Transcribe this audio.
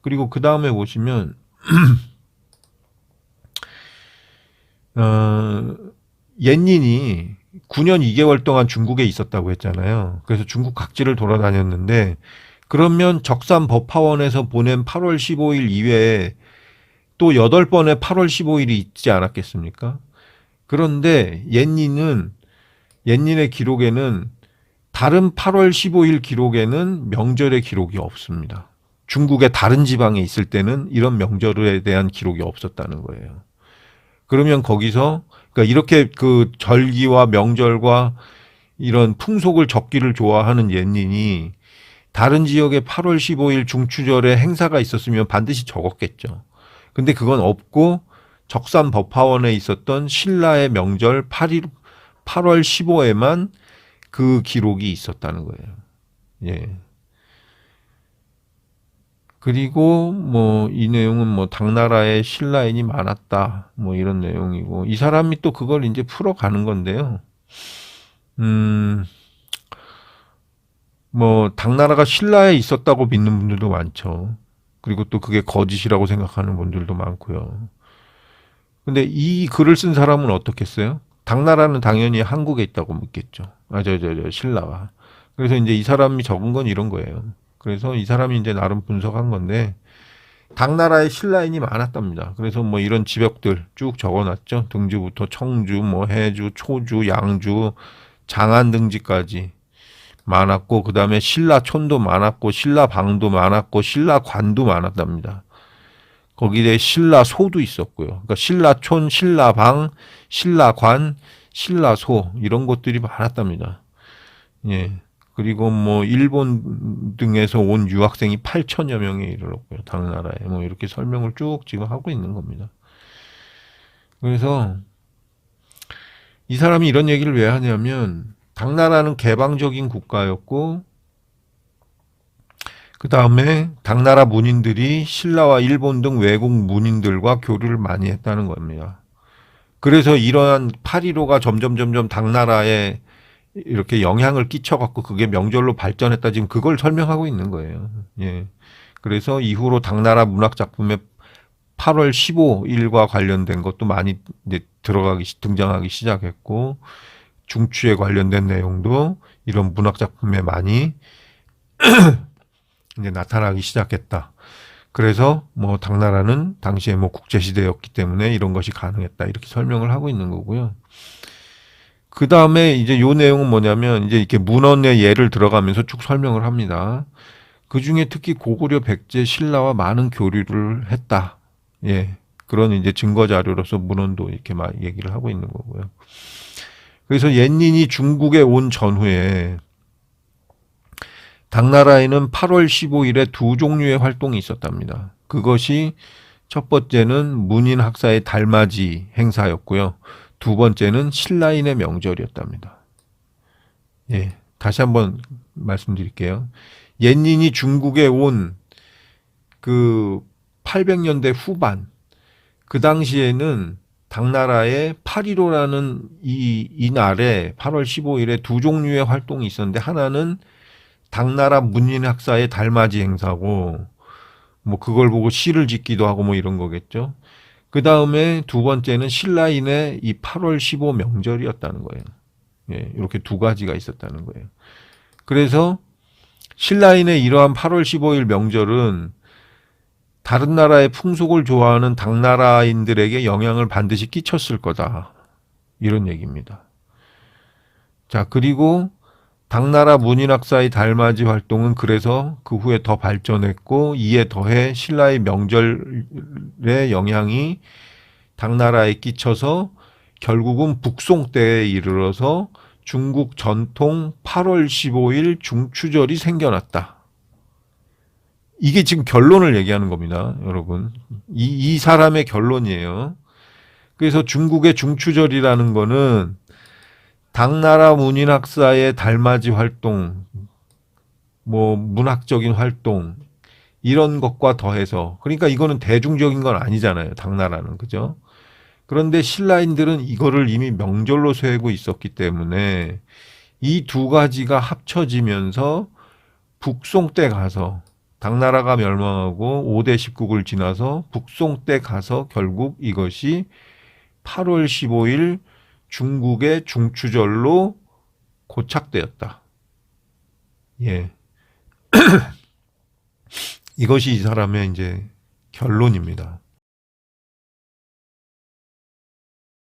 그리고 그 다음에 보시면 옌닌이 9년 2개월 동안 중국에 있었다고 했잖아요. 그래서 중국 각지를 돌아다녔는데 그러면 적산 법화원에서 보낸 8월 15일 이외에 또 8번의 8월 15일이 있지 않았겠습니까? 그런데 옌닌의 기록에는 다른 8월 15일 기록에는 명절의 기록이 없습니다. 중국의 다른 지방에 있을 때는 이런 명절에 대한 기록이 없었다는 거예요. 그러면 거기서 그러니까 이렇게 그 절기와 명절과 이런 풍속을 적기를 좋아하는 옌닌이 다른 지역에 8월 15일 중추절에 행사가 있었으면 반드시 적었겠죠. 근데 그건 없고 적산 법화원에 있었던 신라의 명절 8월 15에만 그 기록이 있었다는 거예요. 예. 그리고 뭐 이 내용은 뭐 당나라에 신라인이 많았다 뭐 이런 내용이고 이 사람이 또 그걸 이제 풀어가는 건데요. 음, 뭐 당나라가 신라에 있었다고 믿는 분들도 많죠. 그리고 또 그게 거짓이라고 생각하는 분들도 많고요. 근데 이 글을 쓴 사람은 어떻겠어요? 당나라는 당연히 한국에 있다고 묻겠죠. 신라가. 그래서 이제 이 사람이 적은 건 이런 거예요. 그래서 이 사람이 이제 나름 분석한 건데, 당나라에 신라인이 많았답니다. 그래서 뭐 이런 지역들 쭉 적어놨죠. 등지부터 청주, 뭐 해주, 초주, 양주, 장안 등지까지 많았고, 그 다음에 신라촌도 많았고, 신라방도 많았고, 신라관도 많았답니다. 거기에 신라소도 있었고요. 그러니까 신라촌, 신라방, 신라관, 신라소 이런 것들이 많았답니다. 예. 그리고 뭐 일본 등에서 온 유학생이 8천여 명에 이르렀고요. 당나라에 뭐 이렇게 설명을 쭉 지금 하고 있는 겁니다. 그래서 이 사람이 이런 얘기를 왜 하냐면 당나라는 개방적인 국가였고 그 다음에 당나라 문인들이 신라와 일본 등 외국 문인들과 교류를 많이 했다는 겁니다. 그래서 이러한 8.15가 점점 당나라에 이렇게 영향을 끼쳐갖고 그게 명절로 발전했다 지금 그걸 설명하고 있는 거예요. 예. 그래서 이후로 당나라 문학 작품에 8월 15일과 관련된 것도 많이 이제 등장하기 시작했고 중추에 관련된 내용도 이런 문학 작품에 많이 이제 나타나기 시작했다. 그래서 뭐 당나라는 당시에 뭐 국제시대였기 때문에 이런 것이 가능했다. 이렇게 설명을 하고 있는 거고요. 그 다음에 이제 요 내용은 뭐냐면 이제 이렇게 문헌의 예를 들어가면서 쭉 설명을 합니다. 그 중에 특히 고구려 백제 신라와 많은 교류를 했다. 예. 그런 이제 증거 자료로서 문헌도 이렇게 막 얘기를 하고 있는 거고요. 그래서 옌닌이 중국에 온 전후에 당나라에는 8월 15일에 두 종류의 활동이 있었답니다. 그것이 첫 번째는 문인 학사의 달맞이 행사였고요. 두 번째는 신라인의 명절이었답니다. 예, 다시 한번 말씀드릴게요. 옌닌이 중국에 온 그 800년대 후반, 그 당시에는 당나라에 8.15라는 이 날에 8월 15일에 두 종류의 활동이 있었는데 하나는 당나라 문인학사의 달맞이 행사고 뭐 그걸 보고 시를 짓기도 하고 뭐 이런 거겠죠. 그 다음에 두 번째는 신라인의 이 8월 15 명절이었다는 거예요. 예, 이렇게 두 가지가 있었다는 거예요. 그래서 신라인의 이러한 8월 15일 명절은 다른 나라의 풍속을 좋아하는 당나라인들에게 영향을 반드시 끼쳤을 거다. 이런 얘기입니다. 자, 그리고 당나라 문인학사의 달맞이 활동은 그래서 그 후에 더 발전했고 이에 더해 신라의 명절의 영향이 당나라에 끼쳐서 결국은 북송 때에 이르러서 중국 전통 8월 15일 중추절이 생겨났다. 이게 지금 결론을 얘기하는 겁니다, 여러분. 이 사람의 결론이에요. 그래서 중국의 중추절이라는 거는 당나라 문인학사의 달맞이 활동, 뭐 문학적인 활동 이런 것과 더해서 그러니까 이거는 대중적인 건 아니잖아요. 당나라는 그죠? 그런데 신라인들은 이거를 이미 명절로 세우고 있었기 때문에 이 두 가지가 합쳐지면서 북송 때 가서 당나라가 멸망하고 5대 19국을 지나서 북송 때 가서 결국 이것이 8월 15일 중국의 중추절로 고착되었다. 예. 이것이 이 사람의 이제 결론입니다.